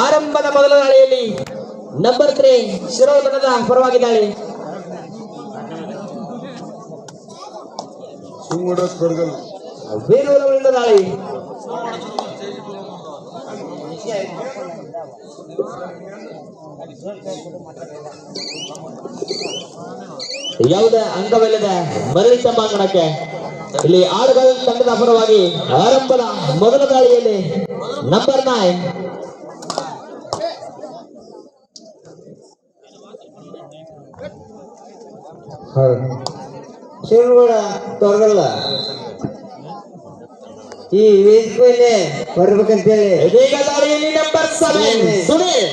ಆರಂಭದ ಮೊದಲ ದಾಳಿಯಲ್ಲಿ ನಂಬರ್ 3 ಶಿರೋಧನದ ಪರವಾಗಿ ದಾಳಿ. ಬೇರೂರವರಿಂದ ದಾಳಿ. ಯಾವುದೇ ಅಂಕವಿಲ್ಲದೆ ಮರಳಿ ತಮ್ಮಾಂಗಣಕ್ಕೆ ಇಲ್ಲಿ ಆಡುಗಳ ತಂಡದ ಪರವಾಗಿ ಆರಂಭದ ಮೊದಲ ದಾಳಿಯಲ್ಲಿ ನಂಬರ್ 9 ಶಿವನಗೌಡ ತೊರಗಲ್ಲ ಈ ವೇದಿಕೆ ಮೇಲೆ ಬರ್ಬೇಕಂತೇಳಿ ಇದೀಗ ದಾಳಿಯಲ್ಲಿ ನಂಬರ್ 7 ಸುನಿಲ್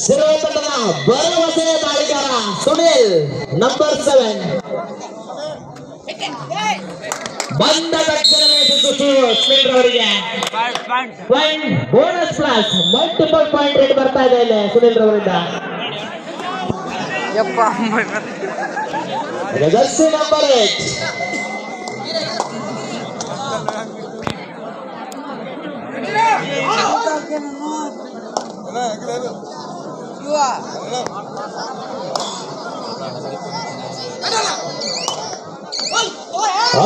ಶಿರೋ ತಂಡದ ಭರವಸೆ ದಾಳಿಗಾರ ಸುನಿಲ್ ನಂಬರ್ 7 ಬಂದ ತಕ್ಷಣ ಅವರಿಗೆ point bonus plus multiple point rate ಬರ್ತಾ ಇದೆ ಇಲ್ಲಿ ಸುನಿಲ್ ರವರಿಂದ. ಜರ್ಸಿ ನಂಬರ್ 8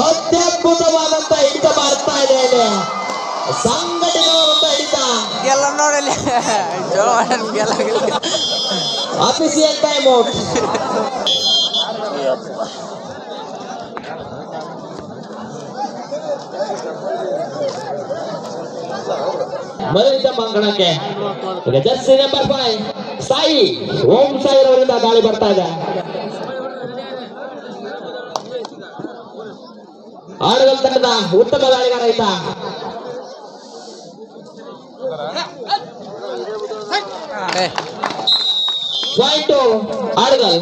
ಅತ್ಯದ್ಭುತವಾದಂತ ಹಿಡಿತ ಬರ್ತಾ ಇದೆ ಇಲ್ಲಿ ಸಂಘಟನೆಯಾದಂತ ಹಿಡಿತ. Official time out. ಮರಳಿದ ಮಂಗಣಕ್ಕೆ ಈಗ ಜರ್ಸಿ ನಂಬರ್ 5 ಸಾಯಿ ಓಂ ಸಾಯಿ ಅವರಿಂದ ದಾಳಿ ಬರ್ತಾ ಇದೆ. ಆಡುಗಲ್ ತಂಡದ ಉತ್ತಮ ದಾಳಿಗಾರ ಈತ. ಪಾಯಿಂಟ್ ಆಡುಗಲ್.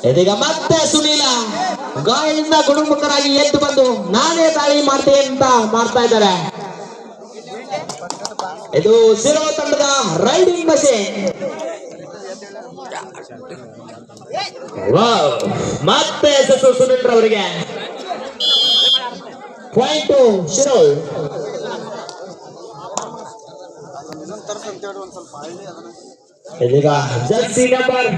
ಇದೀಗ ಮತ್ತೆ ಸುನೀಲ ಗಾಯದಿಂದ ಗುಣಮುಖರಾಗಿ ಎದ್ದು ಬಂದು ನಾನೇ ದಾಳಿ ಮಾಡ್ತೇನೆ ಅಂತ ಮಾಡ್ತಾ ಇದ್ದಾರೆ. ಇದು ಸಿರೋ ತಂಡದ ರೈಡಿಂಗ್ ಮಷೀನ್. ಮತ್ತೆ ಸುನಿಲ್ ರವರಿಗೆ ಪಾಯಿಂಟ್ ಶಿರೋ. ಇದೀಗ ಜರ್ಸಿ ನಂಬರ್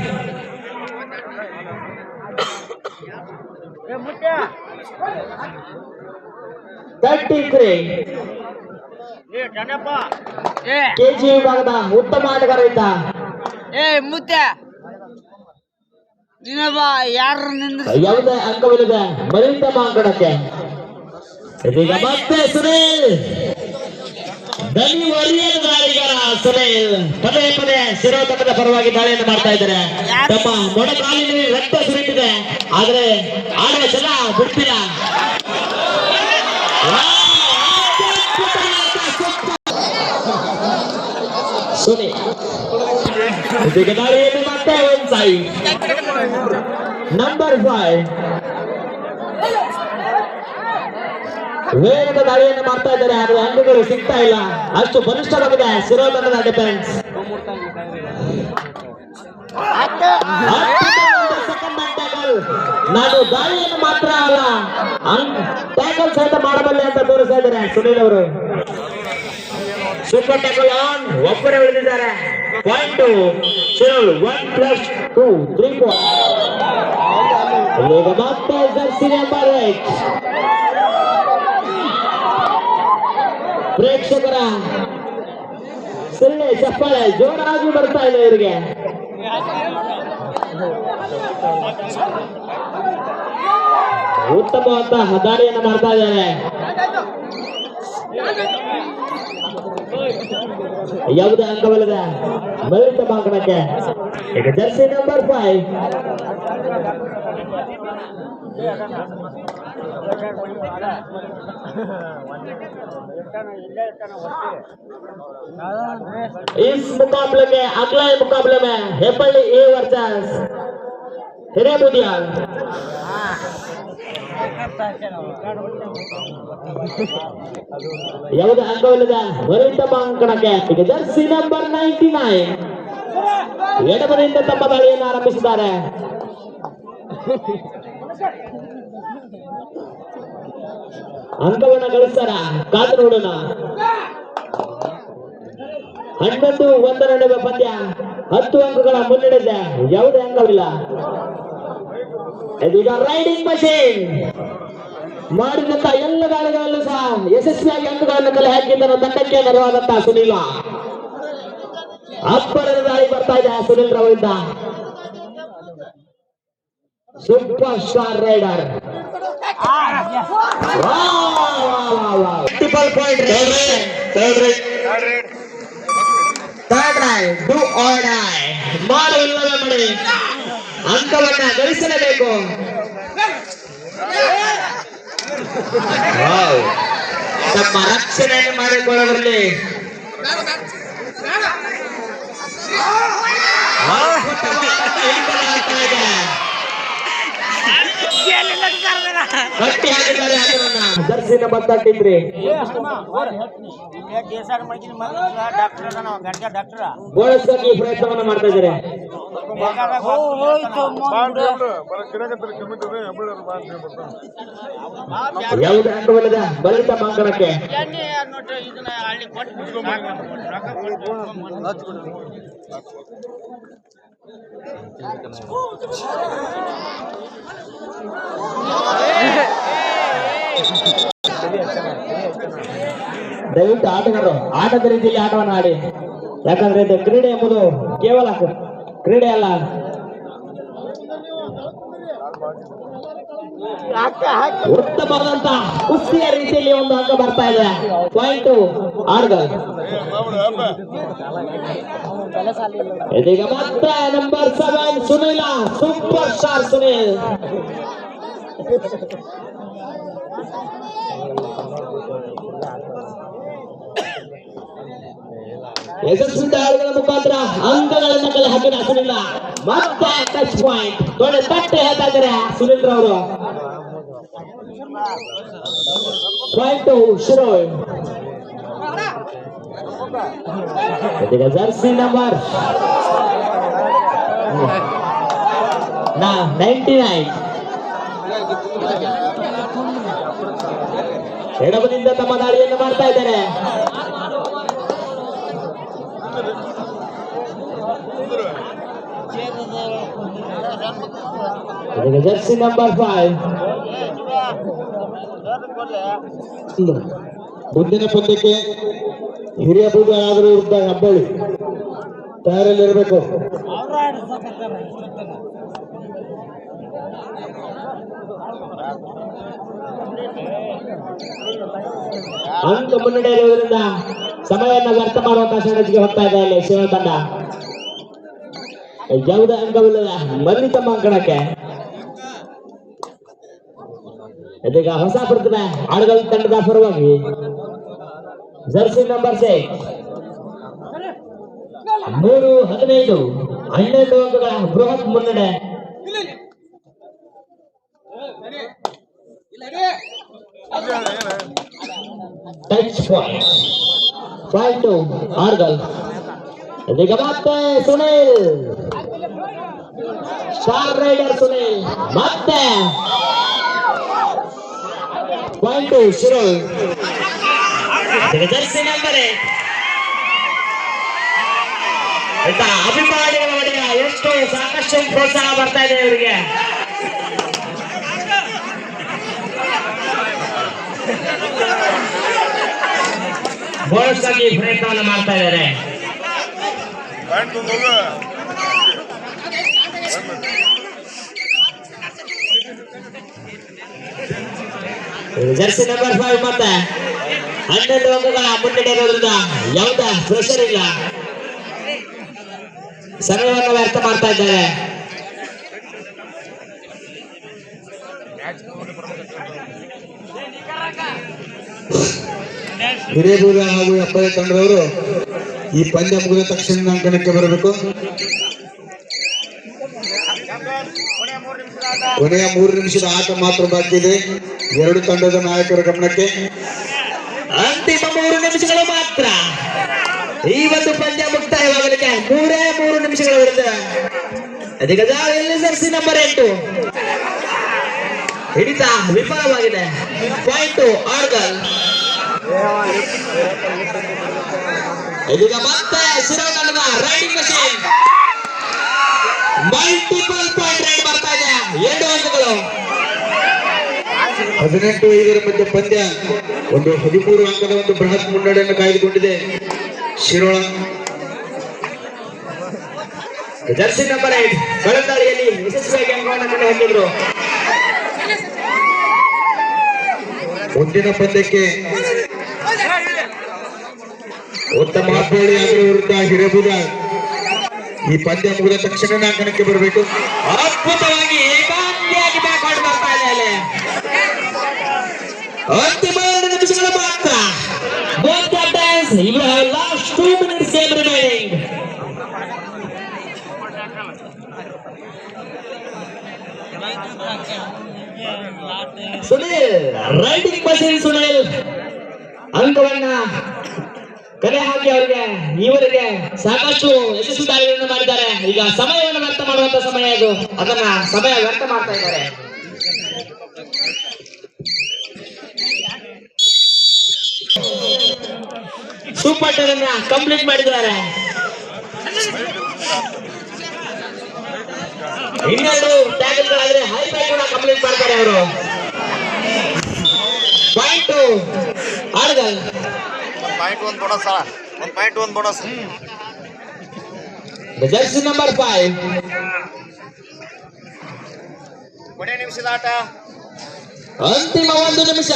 33 ಕೆಜಿ ವಿಭಾಗದ ಉತ್ತಮ ಆಟಗಾರ ಇದ್ದ. ಯಾವುದೇ ಅಂಕವಿಲ್ಲದೆ ಮరింತ ಮಾಂಕಣಕ್ಕೆ ಇದೀಗ ಮತ್ತೆ ಸುನೀಲ್ ದನಿ ವರಿಯದ ದಾಳಿಗಾರ ಸುನೀಲ್ ಪದೇ ಪದೇ ಶಿರೋ ತಂಡದ ಪರವಾಗಿ ದಾಳಿಯನ್ನು ಮಾಡ್ತಾ ಇದ್ದಾರೆ. ತಮ್ಮ ಮೊಣಕಾಲಿನಲ್ಲಿ ರಕ್ತ ಸುರಿತಿದೆ ಆದ್ರೆ ಆಡುವ ಜನ ಬಿಡ್ತಿಲ್ಲ. ಸುನೀಲ್ ಇದೀಗ ದಾಳಿಯಲ್ಲಿ ಮತ್ತೆ ಓಂ ಸಾಯಿ ನಂಬರ್ 5 ವೇಗದ ದಾಳಿಯನ್ನು ಮಾಡ್ತಾ ಇದ್ದಾರೆ ಆದ್ರೆ ಅಂಕಗಳು ಸಿಗ್ತಾ ಇಲ್ಲ. ಅಷ್ಟು ಬಲಿಷ್ಠವಾಗಿದೆ ಶಿರೋ ತಂಡದ ಡಿಫೆನ್ಸ್. ನಾನು ದಾಳಿಯನ್ನು ಮಾತ್ರ ಅಲ್ಲ ಟ್ಯಾಕಲ್ ಸಹಿತ ಮಾಡಬಲ್ಲೆ ಅಂತ ತೋರಿಸ್ತಾ ಇದ್ದಾರೆ ಸುನೀಲ್ ಅವರು. ಸೂಪರ್ ಟ್ಯಾಕಲ್ ಆನ್ ಒಬ್ಬರೇ ಉಳಿದಿದ್ದಾರೆ. ಪಾಯಿಂಟ್ ಶಿರೋ 1+2 3 ಈಗ ಮತ್ತೆ ಜರ್ಸಿ ನಂಬರ್ 8 ಪ್ರೇಕ್ಷಕರ ಸುಳ್ಳೆ ಚಪ್ಪಾಳೆ ಜೋರಾಗಿ ಬರ್ತಾ ಇದೆ ಇವರಿಗೆ. ಉತ್ತಮವಾದ ದಾಳಿಯನ್ನು ಮಾಡ್ತಾ ಇದ್ದಾರೆ. ಯಾವುದೇ ಅಂಕವಿಲ್ಲದೆ ಮರಳಿತ ಮಾಂಕಣಕ್ಕೆ ಈಗ ಜರ್ಸಿ ನಂಬರ್ 5 इस मुकाबले में अगला मुकाबले में हेपल्ली ए वर्सेस हिरेबुदियाल. ಯಾವುದೇ ಅಂಕವಿಲ್ಲದೆ ಮರಳಿತ ಮಾಂಕಣಕ್ಕೆ ಈಗ ಜರ್ಸಿ ನಂಬರ್ 99 ಎಡಬದಿಯಿಂದ ತಮ್ಮ ದಾಳಿಯನ್ನು ಆರಂಭಿಸಿದ್ದಾರೆ. ಅಂಕವನ್ನ ಗಳಿಸ್ತಾರ ಕಾದು ನೋಡೋಣ. 11-1 ನಡುವೆ ಪಂದ್ಯ 10 ಅಂಕಗಳ ಮುನ್ನಡೆದೆ, ಯಾವುದೇ ಅಂಕವಿಲ್ಲ. ಇದೀಗ ರೈಡಿಂಗ್ ಮಷೀನ್ ಮಾಡಿದಂತ ಎಲ್ಲ ದಾಳಿಗಳಲ್ಲೂ ಸಹ ಯಶಸ್ವಿಯಾಗಿ ಅಂಕಗಳನ್ನು ಕಲೆ ಹಾಕಿದ್ದನ್ನು ತಂಡಕ್ಕೆ ನೆರವಾದಂತ ಸುನೀಲ. ಅಬ್ಬರದ ದಾಳಿ ಬರ್ತಾ ಇದೆ ಸುನಿಲ್ ರವರಿಂದ. Super star raider multiple point third raid do or die ಮಾಡಲಿಲ್ಲವೇ ಮಾಡಿ ಅಂಕವನ್ನ ಗಳಿಸಲೇಬೇಕು. ತಮ್ಮ ರಕ್ಷಣೆಯನ್ನು ಮಾಡಿಕೊಳ್ಳುವಲ್ಲಿ ಗಟ್ಟಿ ಹಾಕಿದ್ದಾರೆ ಅದನ್ನ ಜರ್ಸಿನ ಬತ್ತಾಕಿದ್ರಿ. ಬೋಳಸ್ಗಾಗಿ ಪ್ರಯತ್ನವನ್ನ ಮಾಡ್ತಾ ಇದ್ದಾರೆ. ಯಾವುದೇ ಅಂಕವಲ್ಲದ ಬಲಿತ ಮಾಂಕಣಕ್ಕೆ ದಯವಿಟ್ಟು ಆಟಗಾರರು ಆಟದ ರೀತಿಯಲ್ಲಿ ಆಟವನ್ನು ಆಡಿ. ಯಾಕಂದ್ರೆ ಇದು ಕ್ರೀಡೆ ಎಂಬುದು ಕೇವಲ ಕ್ರೀಡೆ ಅಲ್ಲ. ಉತ್ತಮವಾದಂತ ಕುಸ್ತಿಯ ರೀತಿಯಲ್ಲಿ ಒಂದು ಅಂಕ ಬರ್ತಾ ಇದೆ. ಪಾಯಿಂಟ್ ಆಡ್ಗಲ್. ಇದೀಗ ಮತ್ತೆ number 7 Sunil, super star Sunil. ಯಶಸ್ವಿ ದಾಳಿಗಳ ಮುಖಾಂತರ ಅಂಕಗಳನ್ನು ಕಲೆ ಹಾಕಿದ ಸುನಿಲ್. ಮತ್ತೆ ಟಚ್ ಪಾಯಿಂಟ್ ದೊಡ್ಡ ತಟ್ಟೆ ಹೇಳ್ತಾ ಇದ್ದಾರೆ ಸುನಿಲ್ ರವರು. ಪಾಯಿಂಟ್ ಶಿರೋಳ್. ಇದೀಗ ಜರ್ಸಿ ನಂಬರ್ 99 ಎಡಬದಿಯಿಂದ ತಮ್ಮ ದಾಳಿಯನ್ನು ಮಾಡ್ತಾ ಇದ್ದಾರೆ. ಇದೀಗ ಜರ್ಸಿ ನಂಬರ್ 5 ಮುಂದಿನ ಪಂದ್ಯಕ್ಕೆ ಹಿರಿಯ ಬೂದರಾದರೂ ವಿರುದ್ಧ ಹೆಬ್ಬಳ್ಳಿ ತಯಾರಲ್ಲಿರಬೇಕು. ಅಂಕ ಮುನ್ನಡೆ ಇರುವುದರಿಂದ ಸಮಯವನ್ನು ವ್ಯರ್ಥ ಮಾಡುವಂತಹ ಷಡ್ಯಂತ್ರಕ್ಕೆ ಹೋಗ್ತಾ ಇದೆ ಇಲ್ಲಿ ಶಿವ ತಂಡ. ಯಾವುದೇ ಅಂಕವಿಲ್ಲದ ಮರಳಿ ತಮ್ಮ ಅಂಕಣಕ್ಕೆ. ಇದೀಗ ಹೊಸ ಪ್ರತಿಭೆ ಆಡುಗಲ್ ತಂಡದ ಪರವಾಗಿ ಜರ್ಸಿ ನಂಬರ್ 6 3-15 12 ಅಂಕಗಳ ಬೃಹತ್ ಮುನ್ನಡೆ. Touch point 5-2 ಆರ್ಗಲ್. ಇದೀಗ ಮತ್ತೆ ಸುನೀಲ್, ಸ್ಟಾರ್ ರೈಡರ್ ಸುನೀಲ್. ಮತ್ತೆ ಪಾಯಿಂಟ್ ಶಿರೋಳ್. ಜರ್ಸಿ ನಂಬರ್ 8 ಅಭಿಮಾನಿಗಳ ಒಡೆಯ. ಎಷ್ಟು ಸಾಕಷ್ಟು ಪ್ರೋತ್ಸಾಹ ಬರ್ತಾ ಇದೆ ಇವರಿಗೆ. ಬೋನಸ್ಗಾಗಿ ಪ್ರಯತ್ನವನ್ನು ಮಾಡ್ತಾ ಇದ್ದಾರೆ. ಜರ್ಸಿ ನಂಬರ್ 5 ಮತ್ತೆ 12 ಅಂಕಗಳ ಮುನ್ನಡೆ ಇರೋದ್ರಿಂದ ಯಾವುದೇ ಪ್ರೆಷರ್ ಇಲ್ಲ. ಸಮಯವನ್ನು ವ್ಯರ್ಥ ಮಾಡ್ತಾ ಇದ್ದಾರೆ. ಹಿರೇಬೂರ ಹಾಗೂ ಹೆಬ್ಬಳ್ಳಿ ತಂಡದವರು ಈ ಪಂದ್ಯ ಮುಗಿದ ತಕ್ಷಣ ಅಂಕಣಕ್ಕೆ ಬರಬೇಕು. ಕೊನೆಯ 3 ನಿಮಿಷದ ಆಟ ಮಾತ್ರ ಬಾಕಿ ಇದೆ. ಎರಡು ತಂಡದ ನಾಯಕರ ಗಮನಕ್ಕೆ ಅಂತಿಮ 3 ನಿಮಿಷಗಳು ಮಾತ್ರ. ಈ ಒಂದು ಪಂದ್ಯ ಮುಕ್ತಾಯವಾಗಲಿಕ್ಕೆ 3 ನಿಮಿಷಗಳು ಇರುತ್ತೆ. ಅದೀಗ ಜರ್ಸಿ ನಂಬರ್ 8 ಹಿಡಿತ ವಿಫಲವಾಗಿದೆ. ಪಾಯಿಂಟ್ ಆರ್ಗಲ್. ಇದೀಗ ಮತ್ತೆ ಸಿರೋಗಣದ raiding machine multiple point raid ಬರ್ತಾ ಇದೆ. 2 ಅಂಕಗಳು. 18-5 ಮಧ್ಯೆ ಪಂದ್ಯ ಒಂದು 13 ಅಂಕದ ಒಂದು ಬೃಹತ್ ಮುನ್ನಡೆಯನ್ನು ಕಾಯ್ದುಕೊಂಡಿದೆ ಶಿರೋಳ. ಜರ್ಸಿ ನಂಬರ್ 8 ಕಳೆದಾಳಿಯಲ್ಲಿ ಯಶಸ್ವಿಯಾಗಿ ಅಂಕವನ್ನು ಕಂಡು ಹೊಂದಿದ್ರು. ಮುಂದಿನ ಪಂದ್ಯಕ್ಕೆ ಉತ್ತಮ ಹಾಪೋಳಿಯಾಗಿರುವ ವಿರುದ್ಧ ಹಿರೇಬುದ. ಈ ಪಂದ್ಯ ಮುಗಿದ ತಕ್ಷಣ ಅಂಕಣಕ್ಕೆ ಬರಬೇಕು. ಅದ್ಭುತವಾಗಿ ಏಕಾಂಗಿಯಾಗಿ ಬ್ಯಾಕ್ವರ್ಡ್ ಬರ್ತಾ ಇದೆ ಅಲ್ಲಿ. ಅಂತಿಮ 2 ನಿಮಿಷಗಳ ಮಾತ್ರ. Both captains, you have last 2 minutes game remaining. Sunil raiding machine Sunil ಅಂಕವನ್ನ ಕಲೆ ಹಾಕಿ ಇವರಿಗೆ ಸಾಕಷ್ಟು ಯಶಸ್ವಿ ದಾಳಿಗಳನ್ನು ಮಾಡಿದ್ದಾರೆ. ಈಗ ಸಮಯವನ್ನು ವ್ಯರ್ಥ ಮಾಡುವಂತ ಸಮಯ ಇದು. ಅದನ್ನ ಸಮಯ ವ್ಯರ್ಥ ಮಾಡ್ತಾ ಇದ್ದಾರೆ. ಸೂಪರ್ ಟೆನ್ ಅನ್ನ ಕಂಪ್ಲೀಟ್ ಮಾಡಿದ್ದಾರೆ. 12 ಟ್ಯಾಕಲ್ಗಳಾದ್ರೆ ಹೈಫೈ ಕೂಡ ಕಂಪ್ಲೀಟ್ ಮಾಡ್ತಾರೆ ಅವರು. ಪಾಯಿಂಟ್ ಆರ್ಗಲ್. ಒಂದು ಬೋನಸ್ ಜರ್ಸಿ ನಂಬರ್ 5. ಕೊನೆ ನಿಮಿಷದ ಆಟ. ಅಂತಿಮ 1 ನಿಮಿಷ.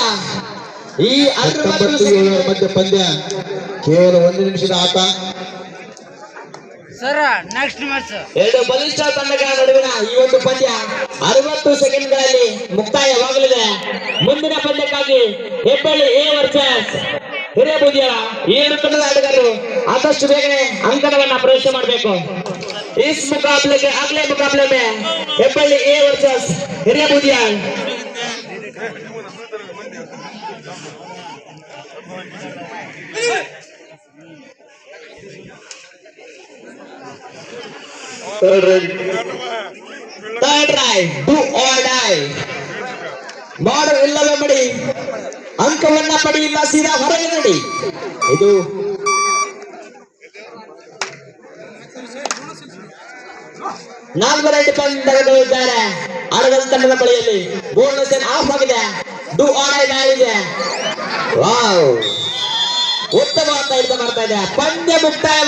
ಈ 19-7 ಮಧ್ಯೆ ಪಂದ್ಯ ಕೇವಲ 1 ನಿಮಿಷದ ಆಟ. ಎರಡು ಬಲಿಷ್ಠ ತಂಡಗಳ ನಡುವಿನ ಈ ಒಂದು ಪಂದ್ಯ 60 ಸೆಕೆಂಡ್ಗಳಲ್ಲಿ ಮುಕ್ತಾಯವಾಗಲಿದೆ. ಮುಂದಿನ ಪಂದ್ಯಕ್ಕಾಗಿ ಹೆಬ್ಬಳ್ಳಿ ಎ ವರ್ಸಸ್ ಹಿರೇಬೂದಿಯ ಈ 2 ತಂಡದ ಆಟಗಾರರು ಆದಷ್ಟು ಬೇಗನೆ ಅಂಕಣವನ್ನ ಪ್ರವೇಶ ಮಾಡಬೇಕು. इस मुकाबले के अगले मुकाबले में हेब्बಳ್ಳಿ ए वर्सेस ಹಿರೇಬೂದಿಯ. Third right, do or die. ಮಾಡು ಇಲ್ಲವೇ ಮಡಿ. ಅಂಕವನ್ನ ಪಡಿ ಇಲ್ಲ ಸೀದಾ ಹೊರಗೆ ನಡಿ. ಇದು 4 ರೈಡ್ ತಂಡಗಳಿದ್ದಾರೆ ಆಡಗಲ್ ತಂಡದ ಬಳಿಯಲ್ಲಿ. ಬೋನಸ್ ಆಫ್ ಆಗಿದೆ. ಡು ಆರ್ ಡೈ ಆಗಿದೆ. ವಾವ್, ಉತ್ತಮವಾದ ಹಿಡಿತ ಮಾಡ್ತಾ ಇದೆ. ಪಂದ್ಯ ಮುಕ್ತಾಯ.